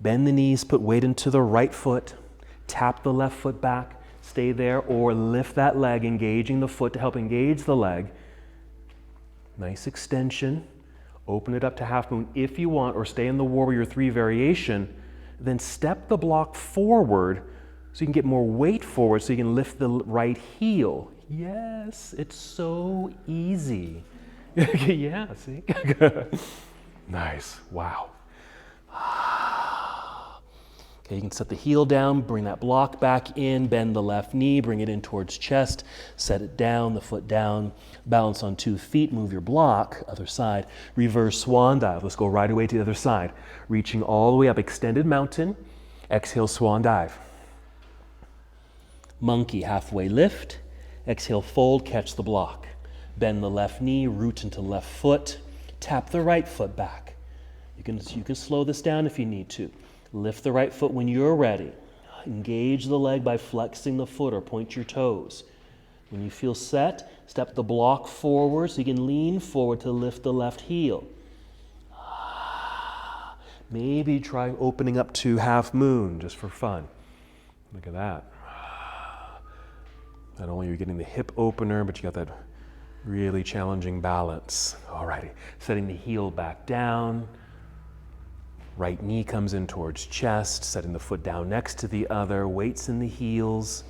Bend the knees, put weight into the right foot. Tap the left foot back, stay there, or lift that leg, engaging the foot to help engage the leg. Nice extension. Open it up to half moon if you want, or stay in the Warrior 3 variation. Then step the block forward so you can get more weight forward so you can lift the right heel. Yes, it's so easy. Yeah, see? Nice. Wow. Okay, you can set the heel down, bring that block back in, bend the left knee, bring it in towards chest, set it down, the foot down, balance on 2 feet, move your block, other side, reverse swan dive. Let's go right away to the other side. Reaching all the way up, extended mountain, exhale, swan dive. Monkey, halfway lift, exhale, fold, catch the block. Bend the left knee, root into left foot, tap the right foot back. You can slow this down if you need to. Lift the right foot when you're ready. Engage the leg by flexing the foot or point your toes. When you feel set, step the block forward so you can lean forward to lift the left heel. Maybe try opening up to half moon just for fun. Look at that. Not only are you getting the hip opener, but you got that really challenging balance. Alrighty, setting the heel back down. Right knee comes in towards chest, setting the foot down next to the other, weights in the heels.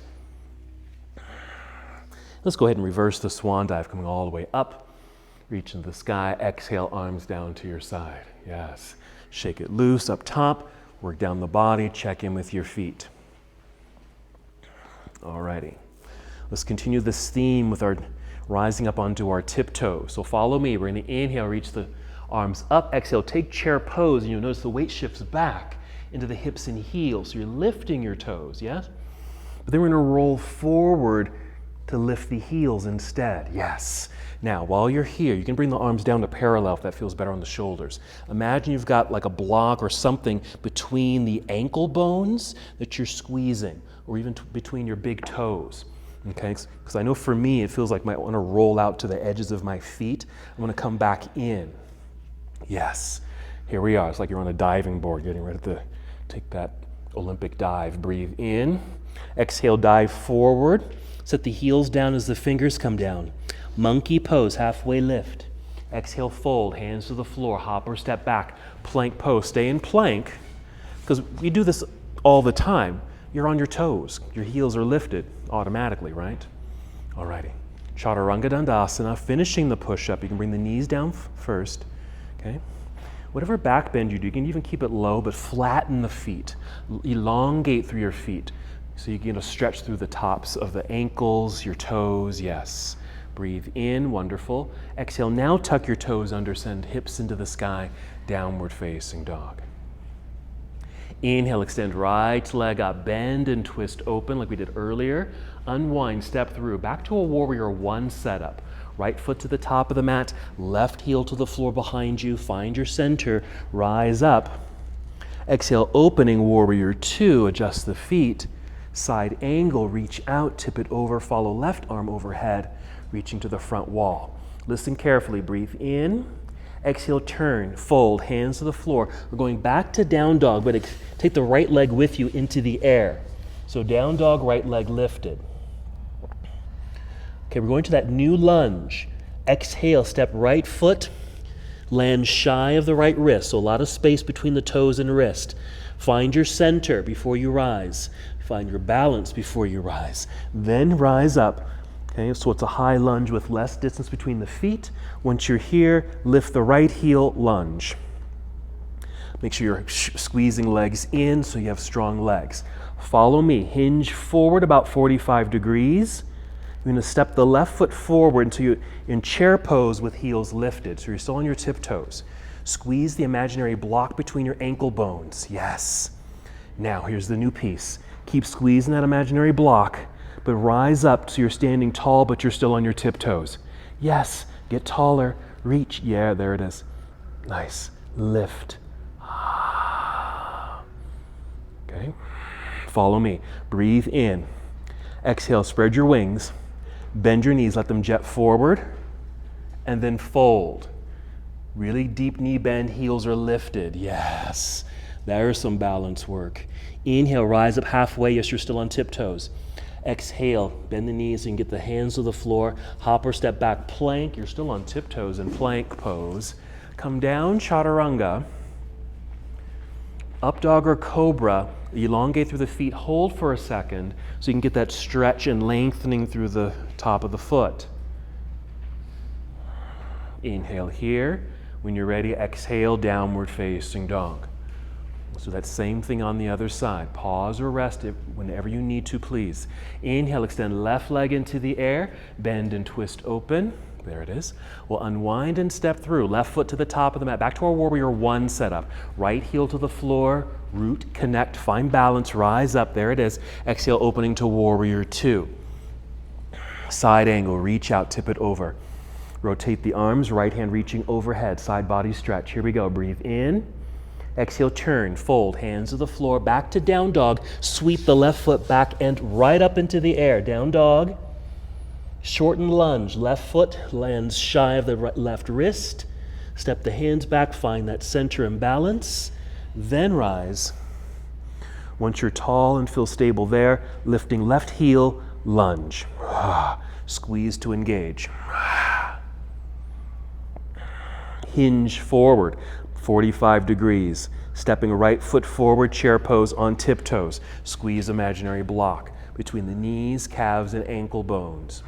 Let's go ahead and reverse the swan dive, coming all the way up. Reach into the sky, exhale, arms down to your side. Yes. Shake it loose up top, work down the body, check in with your feet. Alrighty. Let's continue this theme with our rising up onto our tiptoes. So follow me. We're going to inhale, reach the arms up, exhale, take chair pose, and you'll notice the weight shifts back into the hips and heels. So you're lifting your toes, yes? But then we're going to roll forward to lift the heels instead, yes. Now, while you're here, you can bring the arms down to parallel if that feels better on the shoulders. Imagine you've got like a block or something between the ankle bones that you're squeezing, or even between your big toes. Okay, because I know for me, it feels like I might want to roll out to the edges of my feet. I want to come back in. Yes, here we are. It's like you're on a diving board, getting ready to take that Olympic dive. Breathe in, exhale, dive forward. Set the heels down as the fingers come down. Monkey pose, halfway lift. Exhale, fold, hands to the floor, hop or step back. Plank pose, stay in plank, because we do this all the time. you're on your toes. Your heels are lifted automatically, right? Alrighty. Chaturanga Dandasana, finishing the push-up. You can bring the knees down first, okay? Whatever back bend you do, you can even keep it low, but flatten the feet. Elongate through your feet. So you can stretch through the tops of the ankles, your toes, yes. Breathe in, wonderful. Exhale, now tuck your toes under, send hips into the sky, downward facing dog. Inhale, extend right leg up, bend and twist open like we did earlier. Unwind, step through, back to a warrior one setup. Right foot to the top of the mat, left heel to the floor behind you. Find your center, rise up. Exhale, opening warrior two, adjust the feet. Side angle, reach out, tip it over, follow left arm overhead, reaching to the front wall. Listen carefully, breathe in. Exhale, turn, fold, hands to the floor. We're going back to down dog, but take the right leg with you into the air. So down dog, right leg lifted. Okay, we're going to that new lunge. Exhale, step right foot, land shy of the right wrist, so a lot of space between the toes and wrist. Find your center before you rise. Find your balance before you rise. Then rise up. Okay, so it's a high lunge with less distance between the feet. Once you're here, lift the right heel, lunge. Make sure you're squeezing legs in so you have strong legs. Follow me, hinge forward about 45 degrees. You're going to step the left foot forward until you're in chair pose with heels lifted. So you're still on your tiptoes. Squeeze the imaginary block between your ankle bones. Yes. Now here's the new piece. Keep squeezing that imaginary block, but rise up so you're standing tall, but you're still on your tiptoes. Yes. Get taller. Reach. Yeah, there it is. Nice. Lift. Okay. Follow me. Breathe in. Exhale, spread your wings. Bend your knees, let them jet forward, and then fold. Really deep knee bend, heels are lifted. Yes, there's some balance work. Inhale, rise up halfway. Yes, you're still on tiptoes. Exhale, bend the knees so you can get the hands to the floor. Hop or step back, plank. You're still on tiptoes in plank pose. Come down, chaturanga. Up dog or cobra. Elongate through the feet, hold for a second so you can get that stretch and lengthening through the top of the foot. Inhale here. When you're ready, exhale, downward facing dog. So that same thing on the other side. Pause or rest whenever you need to, please. Inhale, extend left leg into the air, bend and twist open. There it is. We'll unwind and step through. Left foot to the top of the mat. Back to our warrior one setup. Right heel to the floor, root, connect, find balance, rise up. There it is. Exhale, opening to warrior two. Side angle, reach out, tip it over. Rotate the arms, right hand reaching overhead, side body stretch. Here we go. Breathe in. Exhale, turn, fold, hands to the floor, back to down dog. Sweep the left foot back and right up into the air. Down dog. Shorten lunge, left foot lands shy of the left wrist. Step the hands back, find that center and balance. Then rise. Once you're tall and feel stable there, lifting left heel, lunge. Squeeze to engage. Hinge forward, 45 degrees. Stepping right foot forward, chair pose on tiptoes. Squeeze imaginary block between the knees, calves, and ankle bones.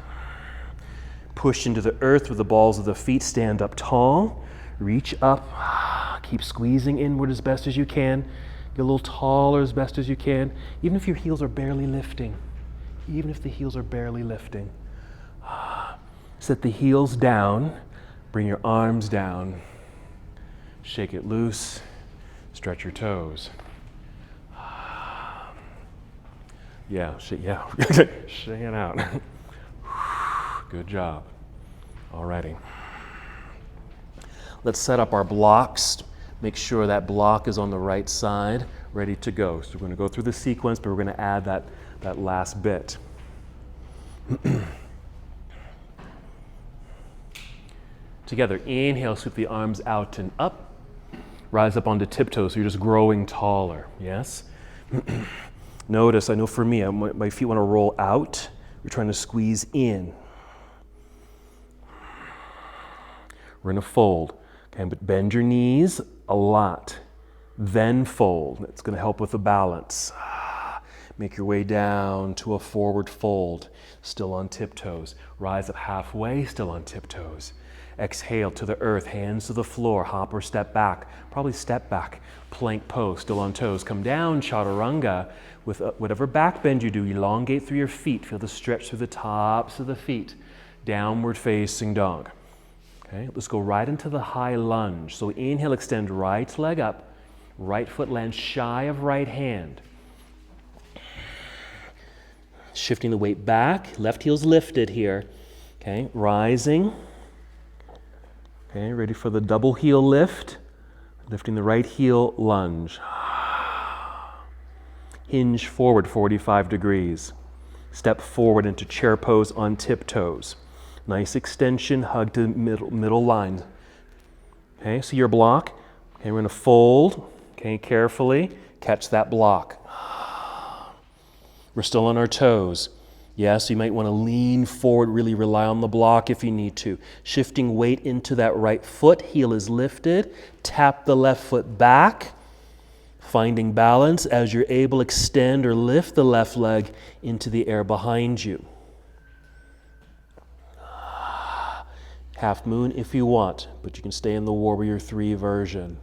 Push into the earth with the balls of the feet, stand up tall, reach up, keep squeezing inward as best as you can, get a little taller as best as you can, even if your heels are barely lifting, even if the heels are barely lifting. Set the heels down, bring your arms down, shake it loose, stretch your toes. Yeah, shake it out. Good job. Alrighty. Let's set up our blocks. Make sure that block is on the right side, ready to go. So we're going to go through the sequence, but we're going to add that last bit. Together, inhale, sweep the arms out and up. Rise up onto tiptoes, so you're just growing taller, yes? Notice, I know for me, my feet want to roll out. We're trying to squeeze in. We're going to fold, okay, but bend your knees a lot, then fold. It's going to help with the balance. Make your way down to a forward fold, still on tiptoes. Rise up halfway, still on tiptoes. Exhale to the earth, hands to the floor, hop or step back. Probably step back. Plank pose, still on toes. Come down, chaturanga. With whatever back bend you do, elongate through your feet. Feel the stretch through the tops of the feet. Downward facing dog. Okay, let's go right into the high lunge. So inhale, extend right leg up. Right foot lands shy of right hand. Shifting the weight back, left heel's lifted here. Okay, rising. Okay, ready for the double heel lift. Lifting the right heel, lunge. Hinge forward 45 degrees. Step forward into chair pose on tiptoes. Nice extension, hug to middle line. Okay, see your block? Okay, we're gonna fold. Okay, carefully catch that block. We're still on our toes. Yes, you might want to lean forward, really rely on the block if you need to. Shifting weight into that right foot, heel is lifted. Tap the left foot back. Finding balance as you're able, extend or lift the left leg into the air behind you. Half moon if you want, but you can stay in the Warrior 3 version.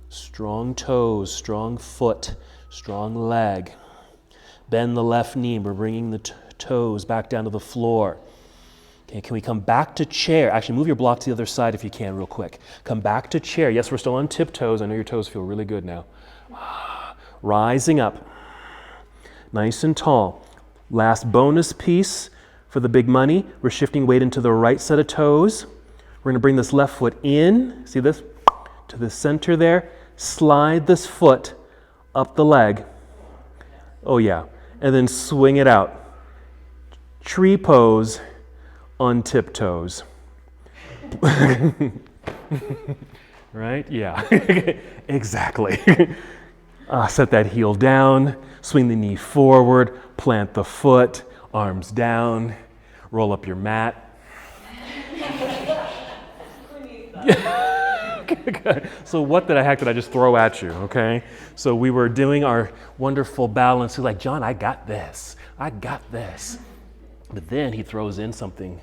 Strong toes, strong foot, strong leg. Bend the left knee. We're bringing the toes back down to the floor. Okay, can we come back to chair? Actually, move your block to the other side if you can real quick. Come back to chair. Yes, we're still on tiptoes. I know your toes feel really good now. Rising up. Nice and tall. Last bonus piece for the big money. We're shifting weight into the right set of toes. We're going to bring this left foot in. See this? To the center there. Slide this foot up the leg. Oh yeah. And then swing it out. Tree pose on tiptoes. Right? Yeah. Exactly. Set that heel down. Swing the knee forward. Plant the foot. Arms down. Roll up your mat. So what the heck did I just throw at you, okay? So we were doing our wonderful balance. He's like, John, I got this. I got this. But then he throws in something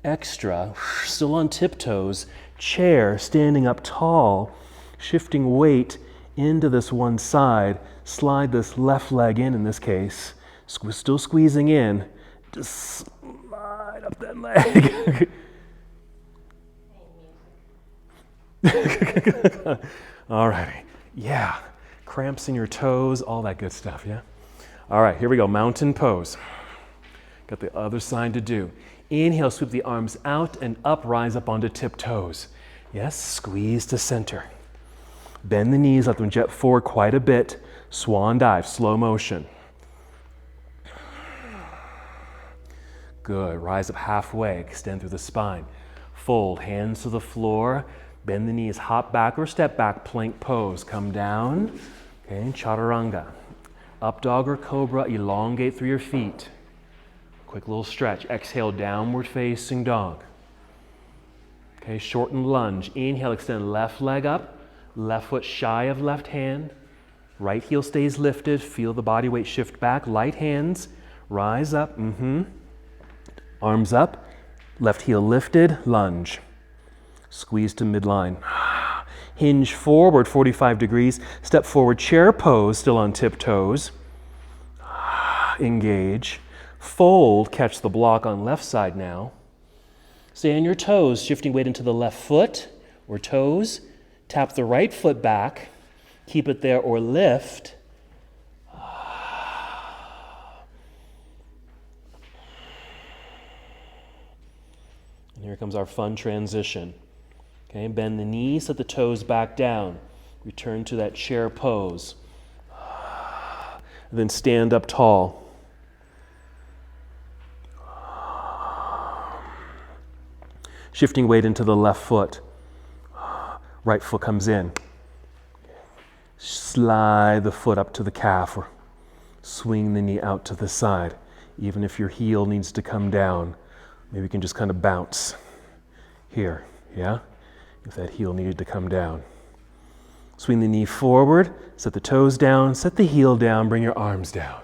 extra, still on tiptoes, chair, standing up tall, shifting weight into this one side, slide this left leg in this case, still squeezing in, just slide up that leg. All righty. Yeah. Cramps in your toes, all that good stuff, yeah? All right, here we go. Mountain pose. Got the other side to do. Inhale, sweep the arms out and up, rise up onto tiptoes. Yes, squeeze to center. Bend the knees, let them jet forward quite a bit. Swan dive, slow motion. Good. Rise up halfway, extend through the spine. Fold, hands to the floor. Bend the knees, hop back or step back, plank pose. Come down, okay, chaturanga. Up dog or cobra, elongate through your feet. Quick little stretch. Exhale, downward facing dog. Okay, shorten lunge. Inhale, extend left leg up, left foot shy of left hand. Right heel stays lifted. Feel the body weight shift back. Light hands, rise up. Arms up, left heel lifted, lunge. Squeeze to midline. Hinge forward 45 degrees. Step forward, chair pose, still on tiptoes. Engage. Fold, catch the block on left side now. Stay on your toes, shifting weight into the left foot or toes. Tap the right foot back. Keep it there or lift. And here comes our fun transition. Okay, bend the knees, set the toes back down. Return to that chair pose. Then stand up tall. Shifting weight into the left foot. Right foot comes in. Slide the foot up to the calf or swing the knee out to the side. Even if your heel needs to come down, maybe you can just kind of bounce here, yeah? If that heel needed to come down. Swing the knee forward, set the toes down, set the heel down, bring your arms down.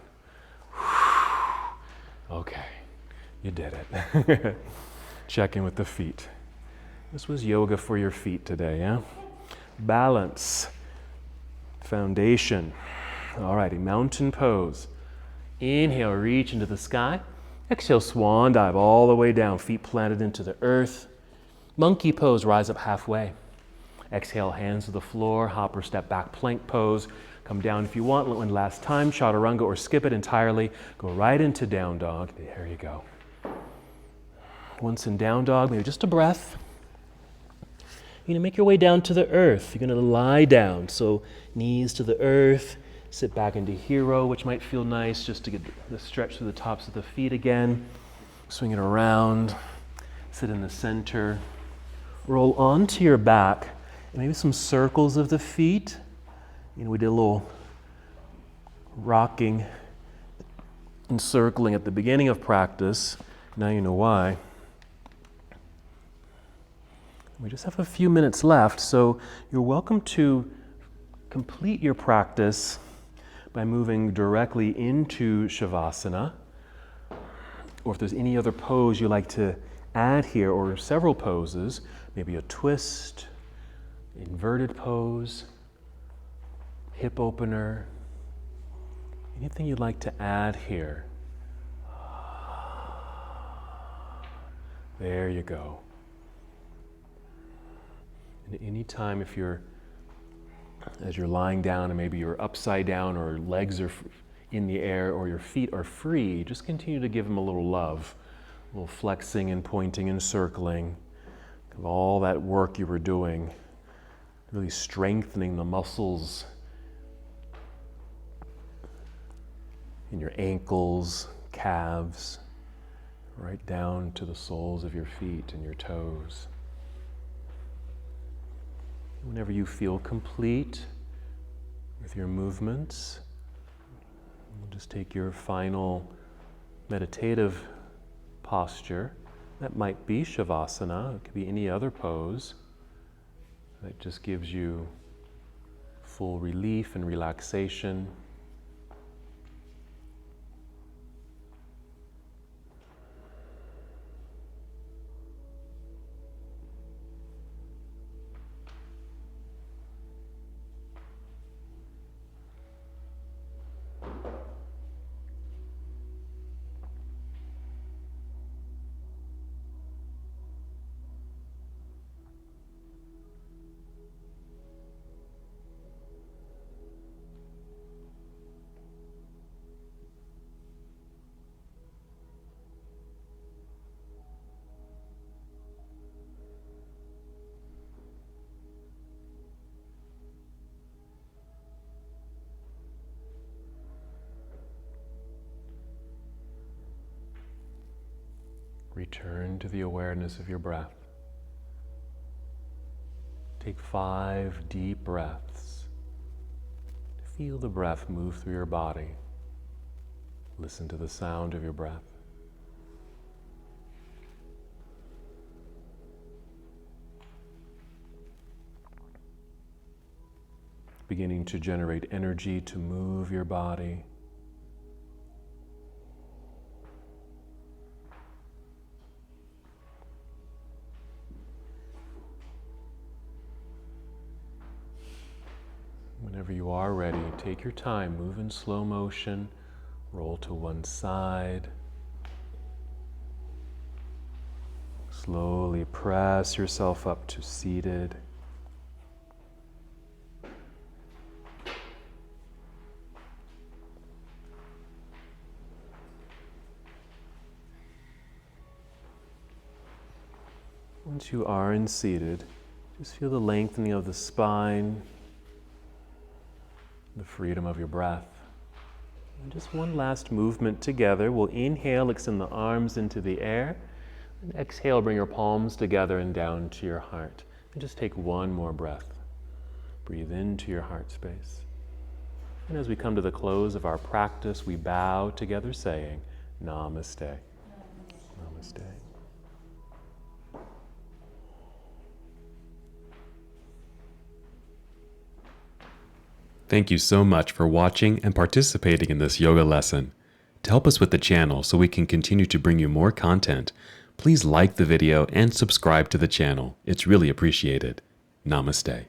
You did it. Check in with the feet. This was yoga for your feet today, yeah? Balance. Foundation. All righty, mountain pose. Inhale, reach into the sky. Exhale, swan dive all the way down, feet planted into the earth. Monkey pose, rise up halfway. Exhale, hands to the floor, hop or step back, plank pose. Come down if you want, one last time, chaturanga, or skip it entirely. Go right into down dog. There you go. Once in down dog, maybe just a breath. You're gonna make your way down to the earth. You're gonna lie down, so knees to the earth. Sit back into hero, which might feel nice just to get the stretch through the tops of the feet again. Swing it around, sit in the center. Roll onto your back, and maybe some circles of the feet. We did a little rocking and circling at the beginning of practice. Now you know why. We just have a few minutes left, so you're welcome to complete your practice by moving directly into Shavasana, or if there's any other pose you like to add here, or several poses, maybe a twist, inverted pose, hip opener, anything you'd like to add here. There you go. And anytime as you're lying down and maybe you're upside down or legs are in the air or your feet are free, just continue to give them a little love, a little flexing and pointing and circling of all that work you were doing, really strengthening the muscles in your ankles, calves, right down to the soles of your feet and your toes. Whenever you feel complete with your movements, we'll just take your final meditative posture. That might be Shavasana, it could be any other pose that just gives you full relief and relaxation. Return to the awareness of your breath. Take 5 deep breaths. Feel the breath move through your body. Listen to the sound of your breath. Beginning to generate energy to move your body. Whenever you are ready, take your time, move in slow motion, roll to one side. Slowly press yourself up to seated. Once you are in seated, just feel the lengthening of the spine, the freedom of your breath. And just one last movement together. We'll inhale, extend the arms into the air, and exhale, bring your palms together and down to your heart. And just take one more breath. Breathe into your heart space. And as we come to the close of our practice, we bow together saying, Namaste. Namaste. Thank you so much for watching and participating in this yoga lesson. To help us with the channel so we can continue to bring you more content, please like the video and subscribe to the channel. It's really appreciated. Namaste.